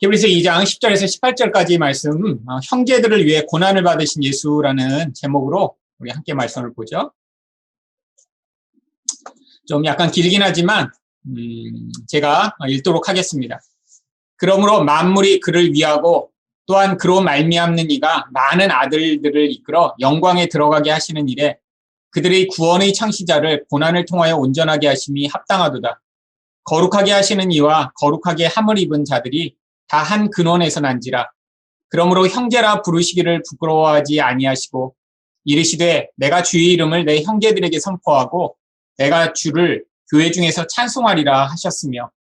히브리서 2장 10절에서 18절까지 말씀, 형제들을 위해 고난을 받으신 예수라는 제목으로 우리 함께 말씀을 보죠. 좀 약간 길긴 하지만 제가 읽도록 하겠습니다. 그러므로 만물이 그를 위하고 또한 그로 말미암는 이가 많은 아들들을 이끌어 영광에 들어가게 하시는 일에 그들의 구원의 창시자를 고난을 통하여 온전하게 하심이 합당하도다. 거룩하게 하시는 이와 거룩하게 함을 입은 자들이 다 한 근원에서 난지라. 그러므로 형제라 부르시기를 부끄러워하지 아니하시고 이르시되 내가 주의 이름을 내 형제들에게 선포하고 내가 주를 교회 중에서 찬송하리라 하셨으며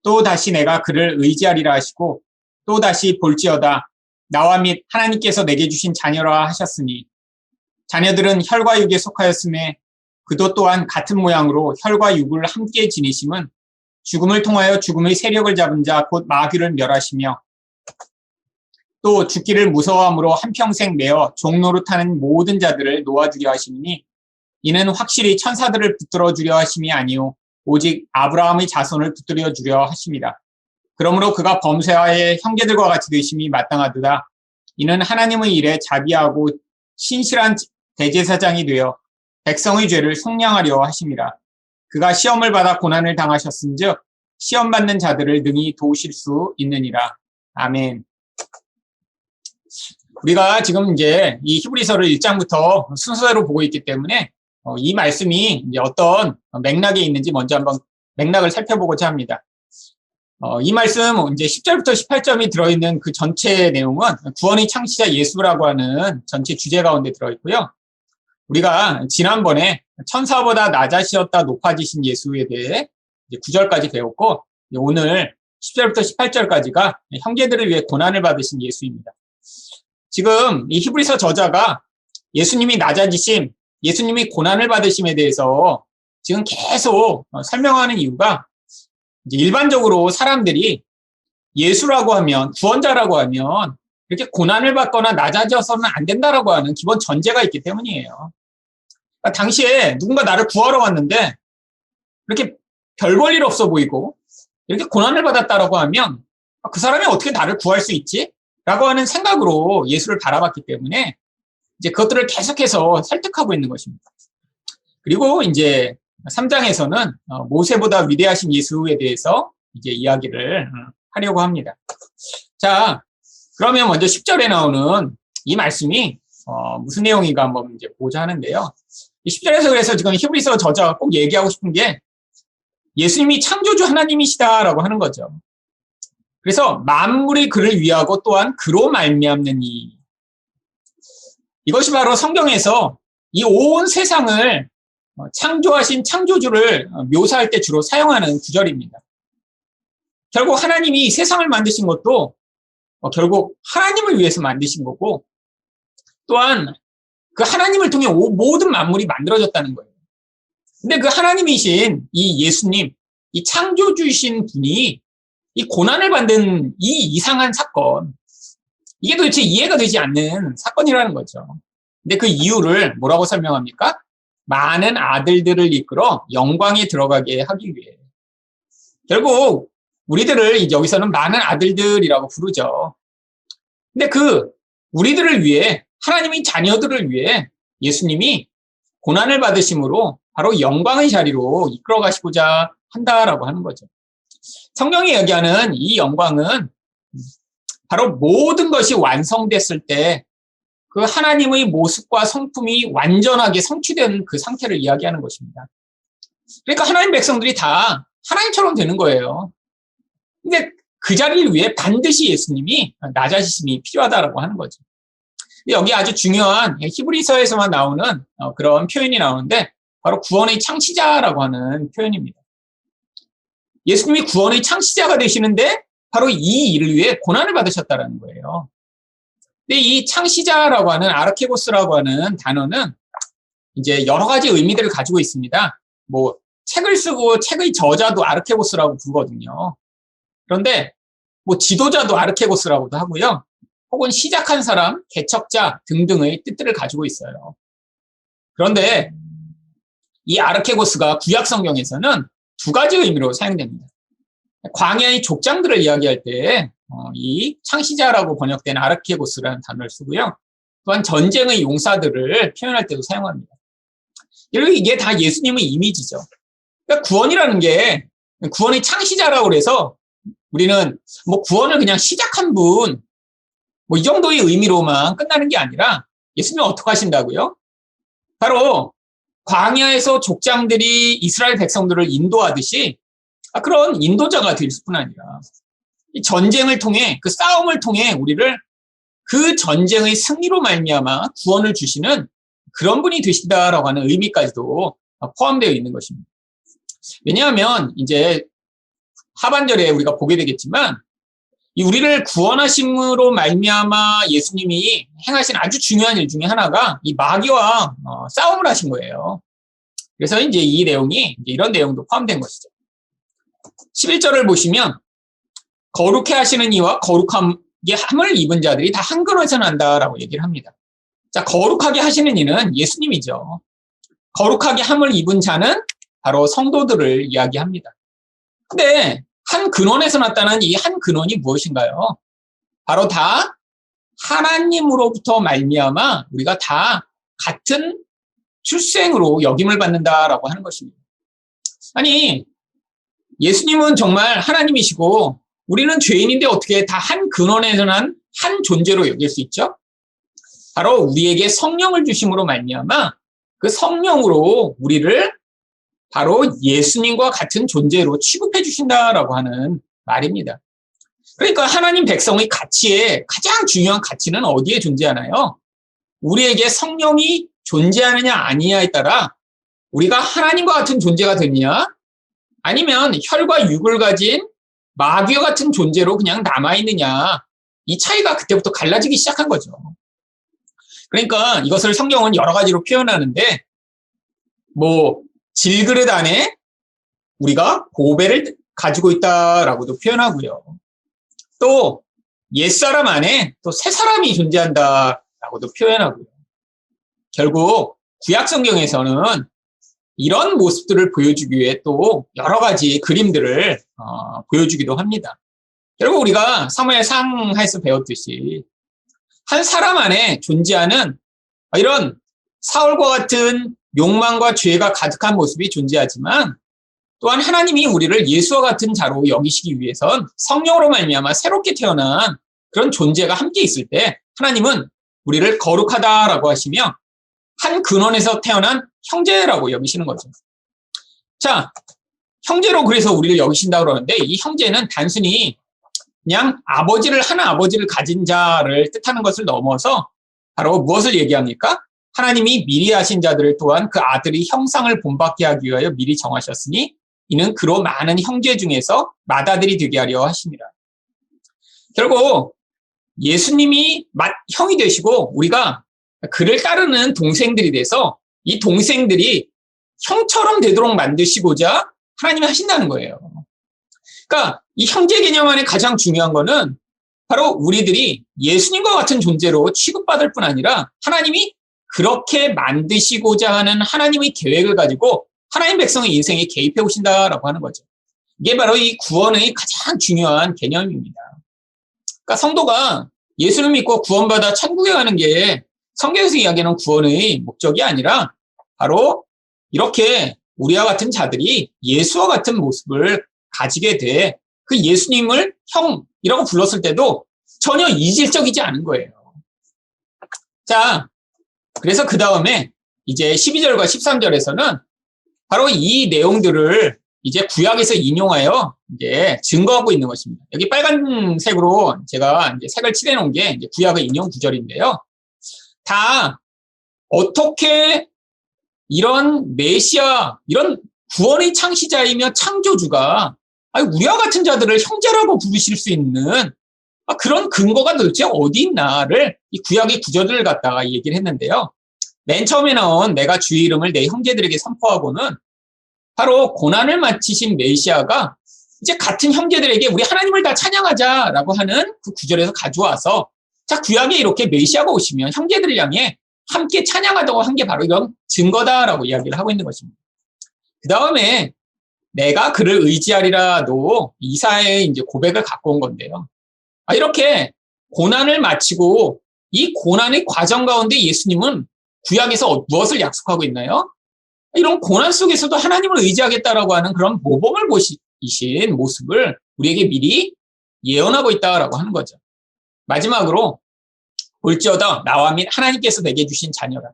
또 다시 내가 그를 의지하리라 하시고 또 다시 볼지어다 나와 및 하나님께서 내게 주신 자녀라 하셨으니 자녀들은 혈과 육에 속하였음에 그도 또한 같은 모양으로 혈과 육을 함께 지니심은 죽음을 통하여 죽음의 세력을 잡은 자 곧 마귀를 멸하시며 또 죽기를 무서워함으로 한평생 매어 종노릇하는 모든 자들을 놓아주려 하시니 이는 확실히 천사들을 붙들어 주려 하심이 아니요 오직 아브라함의 자손을 붙들어 주려 하심이라. 그러므로 그가 범죄하에 형제들과 같이 되심이 마땅하도다. 이는 하나님의 일에 자비하고 신실한 대제사장이 되어 백성의 죄를 속량하려 하심이라. 그가 시험을 받아 고난을 당하셨은즉 시험 받는 자들을 능히 도우실 수 있느니라. 아멘. 우리가 지금 이제 이 히브리서를 1장부터 순서대로 보고 있기 때문에 이 말씀이 이제 어떤 맥락에 있는지 먼저 한번 맥락을 살펴보고자 합니다. 이 말씀 이제 10절부터 18점이 들어있는 그 전체 내용은 구원의 창시자 예수라고 하는 전체 주제 가운데 들어있고요. 우리가 지난번에 천사보다 낮아지셨다 높아지신 예수에 대해 이제 9절까지 배웠고 오늘 10절부터 18절까지가 형제들을 위해 고난을 받으신 예수입니다. 지금 이 히브리서 저자가 예수님이 낮아지심, 예수님이 고난을 받으심에 대해서 지금 계속 설명하는 이유가 이제 일반적으로 사람들이 예수라고 하면, 구원자라고 하면 이렇게 고난을 받거나 낮아져서는 안 된다라고 하는 기본 전제가 있기 때문이에요. 그러니까 당시에 누군가 나를 구하러 왔는데 이렇게 별 볼 일 없어 보이고 이렇게 고난을 받았다라고 하면 그 사람이 어떻게 나를 구할 수 있지? 라고 하는 생각으로 예수를 바라봤기 때문에 이제 그것들을 계속해서 설득하고 있는 것입니다. 그리고 이제 3장에서는 모세보다 위대하신 예수에 대해서 이제 이야기를 하려고 합니다. 자, 그러면 먼저 10절에 나오는 이 말씀이 무슨 내용인가 한번 이제 보자 하는데요. 10절에서 그래서 지금 히브리서 저자가 꼭 얘기하고 싶은 게 예수님이 창조주 하나님이시다라고 하는 거죠. 그래서 만물이 그를 위하고 또한 그로 말미암는 이. 이것이 바로 성경에서 이 온 세상을 창조하신 창조주를 묘사할 때 주로 사용하는 구절입니다. 결국 하나님이 세상을 만드신 것도 결국 하나님을 위해서 만드신 거고 또한 그 하나님을 통해 모든 만물이 만들어졌다는 거예요. 근데 그 하나님이신 이 예수님, 이 창조주이신 분이 이 고난을 받는 이 이상한 사건, 이게 도대체 이해가 되지 않는 사건이라는 거죠. 근데 그 이유를 뭐라고 설명합니까? 많은 아들들을 이끌어 영광에 들어가게 하기 위해. 결국 우리들을 이제 여기서는 많은 아들들이라고 부르죠. 근데 그 우리들을 위해, 하나님의 자녀들을 위해 예수님이 고난을 받으심으로 바로 영광의 자리로 이끌어 가시고자 한다라고 하는 거죠. 성경이 이야기하는 이 영광은 바로 모든 것이 완성됐을 때 그 하나님의 모습과 성품이 완전하게 성취되는 그 상태를 이야기하는 것입니다. 그러니까 하나님 백성들이 다 하나님처럼 되는 거예요. 근데 그 자리를 위해 반드시 예수님이 낮아지심이 필요하다라고 하는 거죠. 여기 아주 중요한 히브리서에서만 나오는 그런 표현이 나오는데 바로 구원의 창시자라고 하는 표현입니다. 예수님이 구원의 창시자가 되시는데 바로 이 일을 위해 고난을 받으셨다는 거예요. 근데 이 창시자라고 하는 아르케고스라고 하는 단어는 이제 여러 가지 의미들을 가지고 있습니다. 뭐 책을 쓰고 책의 저자도 아르케고스라고 부르거든요. 그런데 뭐 지도자도 아르케고스라고도 하고요. 혹은 시작한 사람, 개척자 등등의 뜻들을 가지고 있어요. 그런데 이 아르케고스가 구약 성경에서는 두 가지 의미로 사용됩니다. 광야의 족장들을 이야기할 때 이 창시자라고 번역된 아르케고스라는 단어를 쓰고요. 또한 전쟁의 용사들을 표현할 때도 사용합니다. 여러분, 이게 다 예수님의 이미지죠. 그러니까 구원이라는 게 구원의 창시자라고 그래서 우리는 뭐 구원을 그냥 시작한 분, 뭐 이 정도의 의미로만 끝나는 게 아니라 예수님은 어떻게 하신다고요? 바로 광야에서 족장들이 이스라엘 백성들을 인도하듯이 그런 인도자가 될 뿐 아니라 이 전쟁을 통해 그 싸움을 통해 우리를 그 전쟁의 승리로 말미암아 구원을 주시는 그런 분이 되시다라고 하는 의미까지도 포함되어 있는 것입니다. 왜냐하면 이제 하반절에 우리가 보게 되겠지만 이 우리를 구원하심으로 말미암아 예수님이 행하신 아주 중요한 일 중에 하나가 이 마귀와 싸움을 하신 거예요. 그래서 이제 이 내용이 이제 이런 내용도 포함된 것이죠. 11절을 보시면 거룩해 하시는 이와 거룩함을 입은 자들이 다 한 그릇에서 난다라고 얘기를 합니다. 자, 거룩하게 하시는 이는 예수님이죠. 거룩하게 함을 입은 자는 바로 성도들을 이야기합니다. 근데 한 근원에서 났다는 이 한 근원이 무엇인가요? 바로 다 하나님으로부터 말미암아 우리가 다 같은 출생으로 역임을 받는다라고 하는 것입니다. 아니, 예수님은 정말 하나님이시고 우리는 죄인인데 어떻게 다 한 근원에서 난 한 존재로 여길 수 있죠? 바로 우리에게 성령을 주심으로 말미암아 그 성령으로 우리를 바로 예수님과 같은 존재로 취급해 주신다라고 하는 말입니다. 그러니까 하나님 백성의 가치에 가장 중요한 가치는 어디에 존재하나요? 우리에게 성령이 존재하느냐 아니냐에 따라 우리가 하나님과 같은 존재가 되느냐 아니면 혈과 육을 가진 마귀와 같은 존재로 그냥 남아있느냐 이 차이가 그때부터 갈라지기 시작한 거죠. 그러니까 이것을 성경은 여러 가지로 표현하는데 뭐 질그릇 안에 우리가 보배를 가지고 있다라고도 표현하고요. 또 옛사람 안에 또 새사람이 존재한다라고도 표현하고요. 결국 구약 성경에서는 이런 모습들을 보여주기 위해 또 여러 가지 그림들을 보여주기도 합니다. 결국 우리가 사무엘상에서 배웠듯이 한 사람 안에 존재하는 이런 사울과 같은 욕망과 죄가 가득한 모습이 존재하지만 또한 하나님이 우리를 예수와 같은 자로 여기시기 위해선 성령으로 말미암아 새롭게 태어난 그런 존재가 함께 있을 때 하나님은 우리를 거룩하다라고 하시며 한 근원에서 태어난 형제라고 여기시는 거죠. 자, 형제로 그래서 우리를 여기신다고 그러는데 이 형제는 단순히 그냥 하나 아버지를 가진 자를 뜻하는 것을 넘어서 바로 무엇을 얘기합니까? 하나님이 미리 하신 자들을 또한 그 아들의 형상을 본받게 하기 위하여 미리 정하셨으니 이는 그로 많은 형제 중에서 맏아들이 되게 하려 하심이라. 결국 예수님이 형이 되시고 우리가 그를 따르는 동생들이 돼서 이 동생들이 형처럼 되도록 만드시고자 하나님이 하신다는 거예요. 그러니까 이 형제 개념 안에 가장 중요한 거는 바로 우리들이 예수님과 같은 존재로 취급받을 뿐 아니라 하나님이 그렇게 만드시고자 하는 하나님의 계획을 가지고 하나님 백성의 인생에 개입해 오신다라고 하는 거죠. 이게 바로 이 구원의 가장 중요한 개념입니다. 그러니까 성도가 예수를 믿고 구원받아 천국에 가는 게 성경에서 이야기하는 구원의 목적이 아니라 바로 이렇게 우리와 같은 자들이 예수와 같은 모습을 가지게 돼 그 예수님을 형이라고 불렀을 때도 전혀 이질적이지 않은 거예요. 자, 그래서 그 다음에 이제 12절과 13절에서는 바로 이 내용들을 이제 구약에서 인용하여 이제 증거하고 있는 것입니다. 여기 빨간색으로 제가 이제 색을 칠해 놓은 게 이제 구약의 인용 구절인데요. 다 어떻게 이런 메시아, 이런 구원의 창시자이며 창조주가 우리와 같은 자들을 형제라고 부르실 수 있는 그런 근거가 도대체 어디 있나를 이 구약의 구절들을 갖다가 얘기를 했는데요. 맨 처음에 나온 내가 주의 이름을 내 형제들에게 선포하고는 바로 고난을 마치신 메시아가 이제 같은 형제들에게 우리 하나님을 다 찬양하자라고 하는 그 구절에서 가져와서 자, 구약에 이렇게 메시아가 오시면 형제들을 향해 함께 찬양하다고 한 게 바로 이런 증거다라고 이야기를 하고 있는 것입니다. 그 다음에 내가 그를 의지하리라도 이사야의 이제 고백을 갖고 온 건데요. 이렇게 고난을 마치고 이 고난의 과정 가운데 예수님은 구약에서 무엇을 약속하고 있나요? 이런 고난 속에서도 하나님을 의지하겠다라고 하는 그런 모범을 보이신 모습을 우리에게 미리 예언하고 있다라고 하는 거죠. 마지막으로 볼지어다 나와 및 하나님께서 내게 주신 자녀라.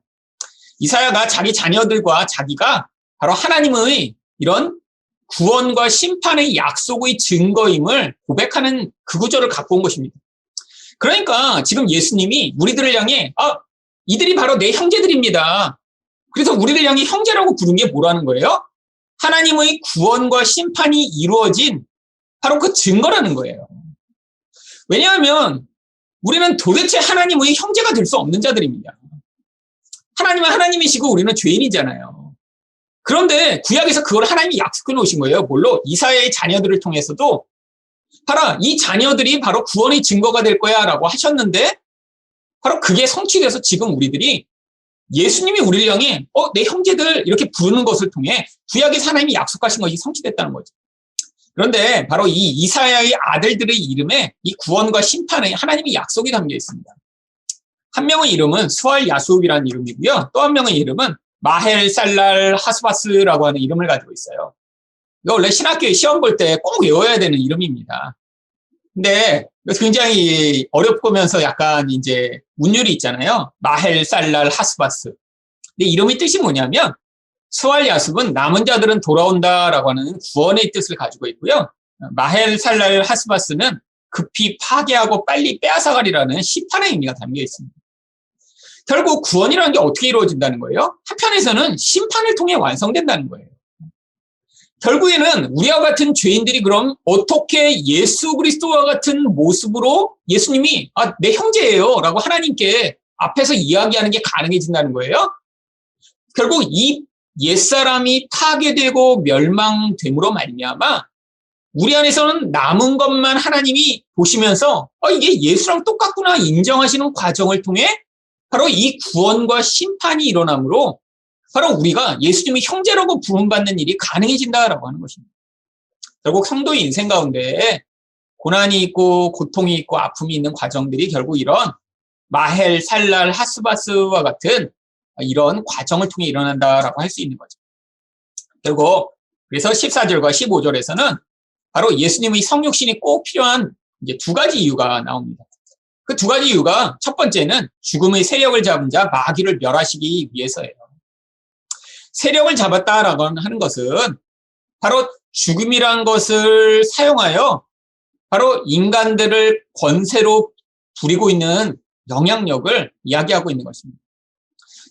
이사야가 자기 자녀들과 자기가 바로 하나님의 이런 구원과 심판의 약속의 증거임을 고백하는 그 구절을 갖고 온 것입니다. 그러니까 지금 예수님이 우리들을 향해 이들이 바로 내 형제들입니다. 그래서 우리를 향해 형제라고 부른 게 뭐라는 거예요? 하나님의 구원과 심판이 이루어진 바로 그 증거라는 거예요. 왜냐하면 우리는 도대체 하나님의 형제가 될 수 없는 자들입니다. 하나님은 하나님이시고 우리는 죄인이잖아요. 그런데 구약에서 그걸 하나님이 약속해 놓으신 거예요. 뭘로? 이사야의 자녀들을 통해서도 봐라, 이 자녀들이 바로 구원의 증거가 될 거야 라고 하셨는데 바로 그게 성취돼서 지금 우리들이 예수님이 우리를 향해 내 형제들 이렇게 부르는 것을 통해 구약에서 하나님이 약속하신 것이 성취됐다는 거죠. 그런데 바로 이 이사야의 아들들의 이름에 이 구원과 심판에 하나님의 약속이 담겨 있습니다. 한 명의 이름은 스왈 야수업이라는 이름이고요. 또 한 명의 이름은 마헬 살랄 하스바스라고 하는 이름을 가지고 있어요. 이거 원래 신학교에 시험 볼 때 꼭 외워야 되는 이름입니다. 근데 굉장히 어렵면서 약간 이제 운율이 있잖아요. 마헬 살랄 하스바스. 근데 이름의 뜻이 뭐냐면 스왈 야습은 남은 자들은 돌아온다라고 하는 구원의 뜻을 가지고 있고요. 마헬 살랄 하스바스는 급히 파괴하고 빨리 빼앗아가리라는 심판의 의미가 담겨 있습니다. 결국 구원이라는 게 어떻게 이루어진다는 거예요? 한편에서는 심판을 통해 완성된다는 거예요. 결국에는 우리와 같은 죄인들이 그럼 어떻게 예수 그리스도와 같은 모습으로 예수님이 내 형제예요 라고 하나님께 앞에서 이야기하는 게 가능해진다는 거예요? 결국 이 옛사람이 파괴되고 멸망됨으로 말미암아 우리 안에서는 남은 것만 하나님이 보시면서 이게 예수랑 똑같구나 인정하시는 과정을 통해 바로 이 구원과 심판이 일어나므로 바로 우리가 예수님의 형제라고 부름받는 일이 가능해진다라고 하는 것입니다. 결국 성도의 인생 가운데 고난이 있고 고통이 있고 아픔이 있는 과정들이 결국 이런 마헬, 살랄, 하스바스와 같은 이런 과정을 통해 일어난다라고 할 수 있는 거죠. 결국 그래서 14절과 15절에서는 바로 예수님의 성육신이 꼭 필요한 이제 두 가지 이유가 나옵니다. 그 두 가지 이유가 첫 번째는 죽음의 세력을 잡은 자 마귀를 멸하시기 위해서예요. 세력을 잡았다라고 하는 것은 바로 죽음이란 것을 사용하여 바로 인간들을 권세로 부리고 있는 영향력을 이야기하고 있는 것입니다.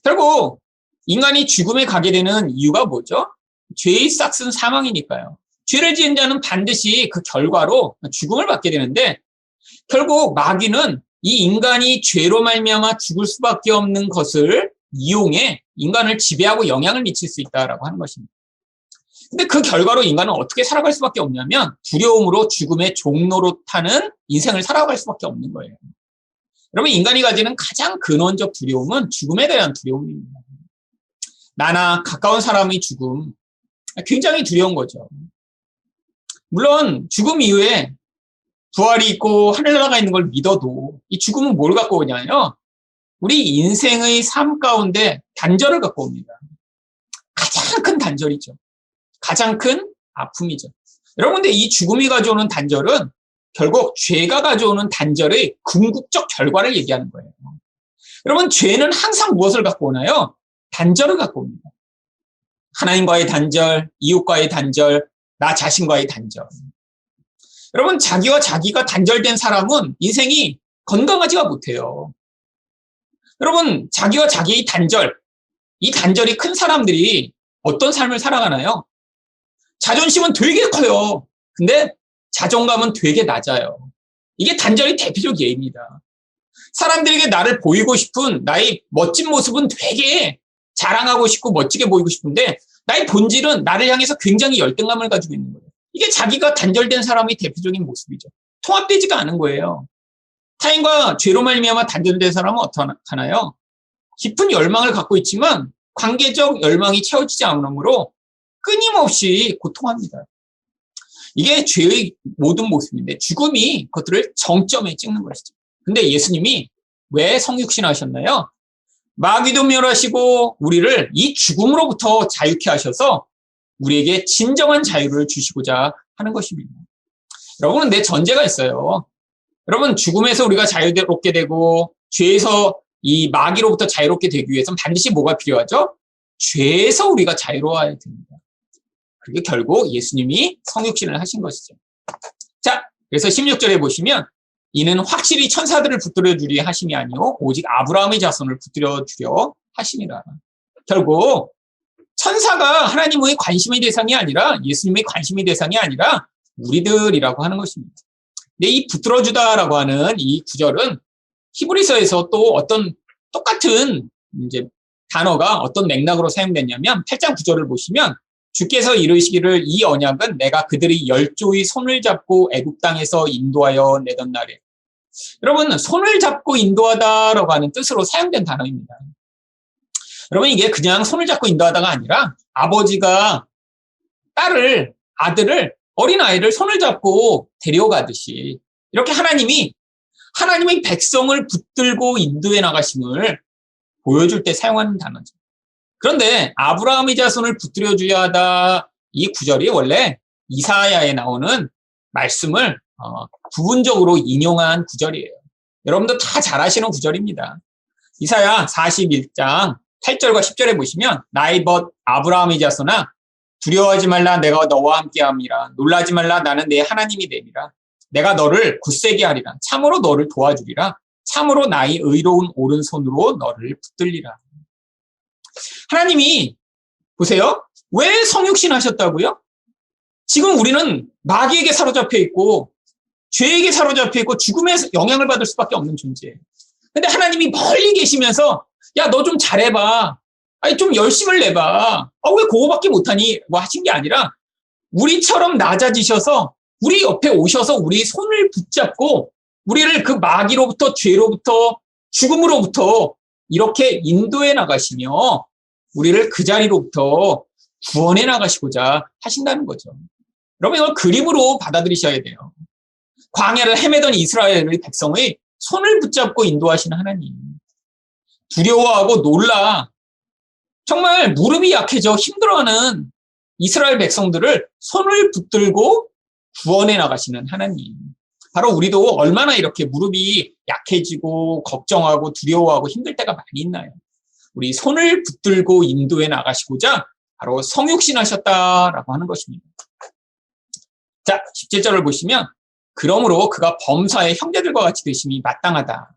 결국 인간이 죽음에 가게 되는 이유가 뭐죠? 죄의 싹은 사망이니까요. 죄를 지은 자는 반드시 그 결과로 죽음을 받게 되는데 결국 마귀는 이 인간이 죄로 말미암아 죽을 수밖에 없는 것을 이용해 인간을 지배하고 영향을 미칠 수 있다라고 하는 것입니다. 근데 그 결과로 인간은 어떻게 살아갈 수밖에 없냐면 두려움으로 죽음의 종로로 타는 인생을 살아갈 수밖에 없는 거예요. 여러분 인간이 가지는 가장 근원적 두려움은 죽음에 대한 두려움입니다. 나나 가까운 사람의 죽음 굉장히 두려운 거죠. 물론 죽음 이후에 부활이 있고 하늘나라가 있는 걸 믿어도 이 죽음은 뭘 갖고 오냐요? 우리 인생의 삶 가운데 단절을 갖고 옵니다. 가장 큰 단절이죠. 가장 큰 아픔이죠. 여러분 근데 이 죽음이 가져오는 단절은 결국 죄가 가져오는 단절의 궁극적 결과를 얘기하는 거예요. 여러분 죄는 항상 무엇을 갖고 오나요? 단절을 갖고 옵니다. 하나님과의 단절, 이웃과의 단절, 나 자신과의 단절. 여러분 자기와 자기가 단절된 사람은 인생이 건강하지가 못해요. 여러분 자기와 자기의 단절, 이 단절이 큰 사람들이 어떤 삶을 살아가나요? 자존심은 되게 커요. 근데 자존감은 되게 낮아요. 이게 단절의 대표적 예입니다. 사람들에게 나를 보이고 싶은 나의 멋진 모습은 되게 자랑하고 싶고 멋지게 보이고 싶은데 나의 본질은 나를 향해서 굉장히 열등감을 가지고 있는 거예요. 이게 자기가 단절된 사람의 대표적인 모습이죠. 통합되지가 않은 거예요. 타인과 죄로 말미암아 단절된 사람은 어떡하나요? 깊은 열망을 갖고 있지만 관계적 열망이 채워지지 않으므로 끊임없이 고통합니다. 이게 죄의 모든 모습인데 죽음이 그것들을 정점에 찍는 것이죠. 근데 예수님이 왜 성육신 하셨나요? 마귀도 멸하시고 우리를 이 죽음으로부터 자유케 하셔서 우리에게 진정한 자유를 주시고자 하는 것입니다. 여러분은 내 전제가 있어요. 여러분, 죽음에서 우리가 자유롭게 되고 죄에서 이 마귀로부터 자유롭게 되기 위해서는 반드시 뭐가 필요하죠? 죄에서 우리가 자유로워야 됩니다. 그게 결국 예수님이 성육신을 하신 것이죠. 자, 그래서 16절에 보시면 이는 확실히 천사들을 붙들어 주려 하심이 아니요 오직 아브라함의 자손을 붙들어 주려 하심이라. 결국 천사가 하나님의 관심의 대상이 아니라 예수님의 관심의 대상이 아니라 우리들이라고 하는 것입니다. 근데 이 붙들어 주다라고 하는 이 구절은 히브리서에서 또 어떤 똑같은 이제 단어가 어떤 맥락으로 사용됐냐면 8장 9절을 보시면 주께서 이르시기를 이 언약은 내가 그들의 열조의 손을 잡고 애굽 땅에서 인도하여 내던 날에. 여러분, 손을 잡고 인도하다라고 하는 뜻으로 사용된 단어입니다. 여러분, 이게 그냥 손을 잡고 인도하다가 아니라 아버지가 아들을 어린아이를 손을 잡고 데려가듯이 이렇게 하나님이 하나님의 백성을 붙들고 인도해 나가심을 보여줄 때 사용하는 단어죠. 그런데 아브라함의 자손을 붙들어 줘야 하다 이 구절이 원래 이사야에 나오는 말씀을 부분적으로 인용한 구절이에요. 여러분도 다 잘 아시는 구절입니다. 이사야 41장 8절과 10절에 보시면 나의 벗 아브라함의 자손아 두려워하지 말라 내가 너와 함께함이라 놀라지 말라 나는 내 하나님이 됨이라 내가 너를 굳세게 하리라 참으로 너를 도와주리라 참으로 나의 의로운 오른손으로 너를 붙들리라. 하나님이 보세요. 왜 성육신 하셨다고요? 지금 우리는 마귀에게 사로잡혀 있고 죄에게 사로잡혀 있고 죽음의 영향을 받을 수밖에 없는 존재예요. 근데 하나님이 멀리 계시면서 야, 너 좀 잘해봐. 아니, 좀 열심을 내봐. 왜 그거밖에 못하니? 뭐 하신 게 아니라 우리처럼 낮아지셔서 우리 옆에 오셔서 우리 손을 붙잡고 우리를 그 마귀로부터 죄로부터 죽음으로부터 이렇게 인도해 나가시며 우리를 그 자리로부터 구원해 나가시고자 하신다는 거죠. 여러분 이걸 그림으로 받아들이셔야 돼요. 광야를 헤매던 이스라엘의 백성의 손을 붙잡고 인도하시는 하나님. 두려워하고 놀라 정말 무릎이 약해져 힘들어하는 이스라엘 백성들을 손을 붙들고 구원해 나가시는 하나님. 바로 우리도 얼마나 이렇게 무릎이 약해지고 걱정하고 두려워하고 힘들 때가 많이 있나요? 우리 손을 붙들고 인도해 나가시고자 바로 성육신 하셨다라고 하는 것입니다. 자, 17절을 보시면 그러므로 그가 범사의 형제들과 같이 되심이 마땅하다.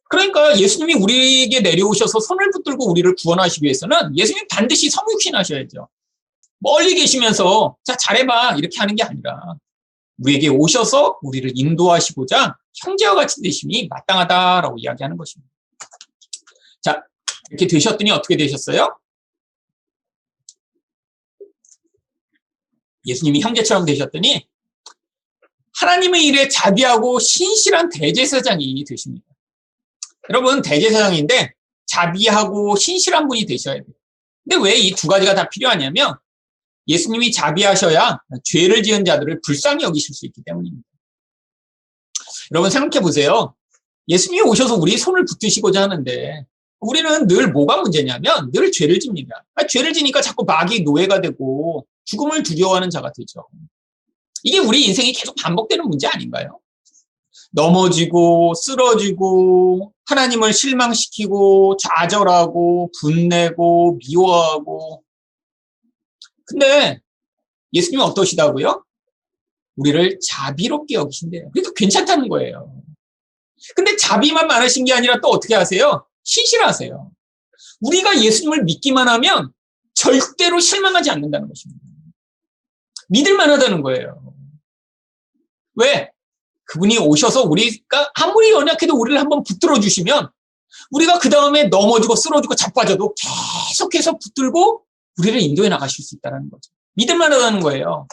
그러니까 예수님이 우리에게 내려오셔서 손을 붙들고 우리를 구원하시기 위해서는 예수님 반드시 성육신 하셔야죠. 멀리 계시면서 자 잘해봐 이렇게 하는 게 아니라 우리에게 오셔서 우리를 인도하시고자 형제와 같이 되심이 마땅하다라고 이야기하는 것입니다. 자, 이렇게 되셨더니 어떻게 되셨어요? 예수님이 형제처럼 되셨더니 하나님의 일에 자비하고 신실한 대제사장이 되십니다. 여러분 대제사장인데 자비하고 신실한 분이 되셔야 돼요. 근데 왜 이 두 가지가 다 필요하냐면 예수님이 자비하셔야 죄를 지은 자들을 불쌍히 여기실 수 있기 때문입니다. 여러분 생각해 보세요. 예수님이 오셔서 우리 손을 붙드시고자 하는데 우리는 늘 뭐가 문제냐면 늘 죄를 집니다. 죄를 지니까 자꾸 마귀의 노예가 되고 죽음을 두려워하는 자가 되죠. 이게 우리 인생이 계속 반복되는 문제 아닌가요? 넘어지고 쓰러지고 하나님을 실망시키고 좌절하고 분내고 미워하고 근데 예수님은 어떠시다고요? 우리를 자비롭게 여기신대요. 그러니까 괜찮다는 거예요. 근데 자비만 많으신 게 아니라 또 어떻게 하세요? 신실하세요. 우리가 예수님을 믿기만 하면 절대로 실망하지 않는다는 것입니다. 믿을만 하다는 거예요. 왜? 그분이 오셔서 우리가 아무리 연약해도 우리를 한번 붙들어 주시면 우리가 그 다음에 넘어지고 쓰러지고 자빠져도 계속해서 붙들고 우리를 인도해 나가실 수 있다는 거죠. 믿을만 하다는 거예요.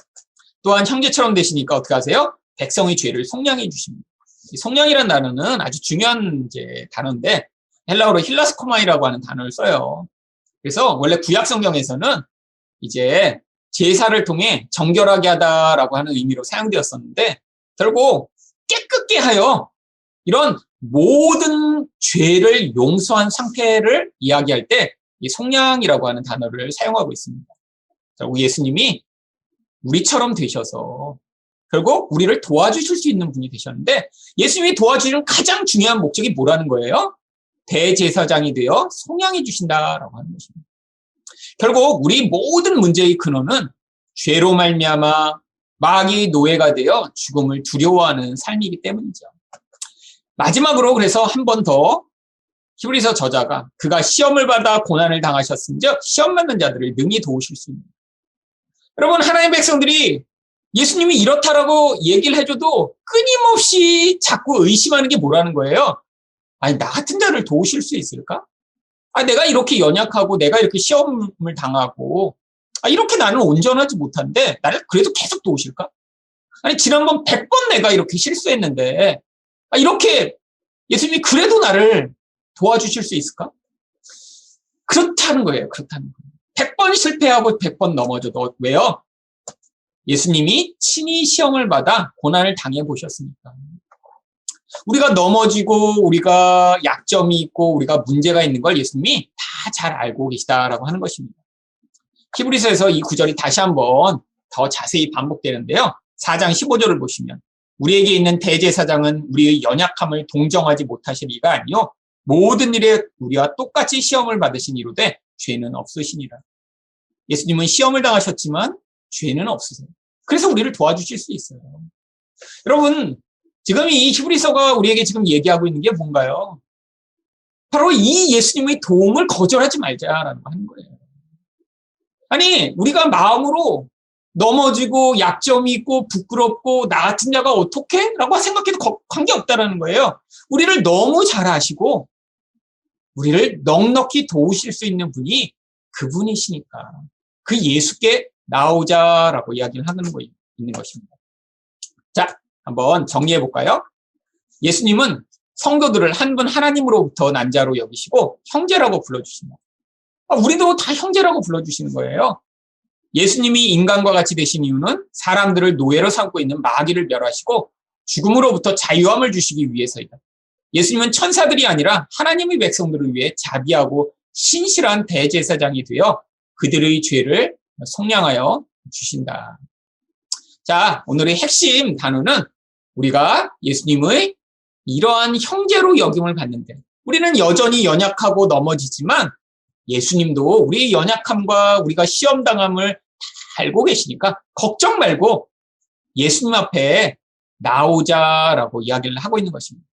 또한 형제처럼 되시니까 어떻게 하세요? 백성의 죄를 속량해 주십니다. 이 속량이라는 단어는 아주 중요한 이제 단어인데 헬라어로 힐라스코마이라고 하는 단어를 써요. 그래서 원래 구약 성경에서는 이제 제사를 통해 정결하게 하다라고 하는 의미로 사용되었었는데 결국 깨끗게 하여 이런 모든 죄를 용서한 상태를 이야기할 때 이 속량이라고 하는 단어를 사용하고 있습니다. 우리 예수님이 우리처럼 되셔서 결국 우리를 도와주실 수 있는 분이 되셨는데 예수님이 도와주시는 가장 중요한 목적이 뭐라는 거예요? 대제사장이 되어 속량해 주신다라고 하는 것입니다. 결국 우리 모든 문제의 근원은 죄로 말미암아 마귀의 노예가 되어 죽음을 두려워하는 삶이기 때문이죠. 마지막으로 그래서 한 번 더 히브리서 저자가 그가 시험을 받아 고난을 당하셨은즉 시험 받는 자들을 능히 도우실 수 있는. 여러분 하나님의 백성들이 예수님이 이렇다라고 얘기를 해줘도 끊임없이 자꾸 의심하는 게 뭐라는 거예요? 아니 나 같은 자를 도우실 수 있을까? 내가 이렇게 연약하고 내가 이렇게 시험을 당하고 이렇게 나는 온전하지 못한데 나를 그래도 계속 도우실까? 아니 지난번 100번 내가 이렇게 실수했는데 이렇게 예수님이 그래도 나를 도와주실 수 있을까? 그렇다는 거예요. 그렇다는 거예요. 100번 실패하고 100번 넘어져도 왜요? 예수님이 친히 시험을 받아 고난을 당해보셨으니까. 우리가 넘어지고 우리가 약점이 있고 우리가 문제가 있는 걸 예수님이 다 잘 알고 계시다라고 하는 것입니다. 히브리서에서 이 구절이 다시 한번 더 자세히 반복되는데요. 4장 15절을 보시면 우리에게 있는 대제사장은 우리의 연약함을 동정하지 못하실 이가 아니요 모든 일에 우리와 똑같이 시험을 받으신 이로되 죄는 없으시니라. 예수님은 시험을 당하셨지만 죄는 없으세요. 그래서 우리를 도와주실 수 있어요. 여러분 지금 이 히브리서가 우리에게 지금 얘기하고 있는 게 뭔가요? 바로 이 예수님의 도움을 거절하지 말자라는 거 하는 거예요. 아니 우리가 마음으로 넘어지고 약점이 있고 부끄럽고 나 같은 자가 어떻게? 라고 생각해도 관계없다라는 거예요. 우리를 너무 잘 아시고 우리를 넉넉히 도우실 수 있는 분이 그분이시니까 그 예수께 나오자라고 이야기를 하는 거 있는 것입니다. 자, 한번 정리해 볼까요? 예수님은 성도들을 한 분 하나님으로부터 난 자로 여기시고 형제라고 불러주십니다. 우리도 다 형제라고 불러주시는 거예요. 예수님이 인간과 같이 되신 이유는 사람들을 노예로 삼고 있는 마귀를 멸하시고 죽음으로부터 자유함을 주시기 위해서이다. 예수님은 천사들이 아니라 하나님의 백성들을 위해 자비하고 신실한 대제사장이 되어 그들의 죄를 속량하여 주신다. 자, 오늘의 핵심 단어는 우리가 예수님의 이러한 형제로 여김을 받는데 우리는 여전히 연약하고 넘어지지만 예수님도 우리의 연약함과 우리가 시험당함을 다 알고 계시니까 걱정 말고 예수님 앞에 나오자라고 이야기를 하고 있는 것입니다.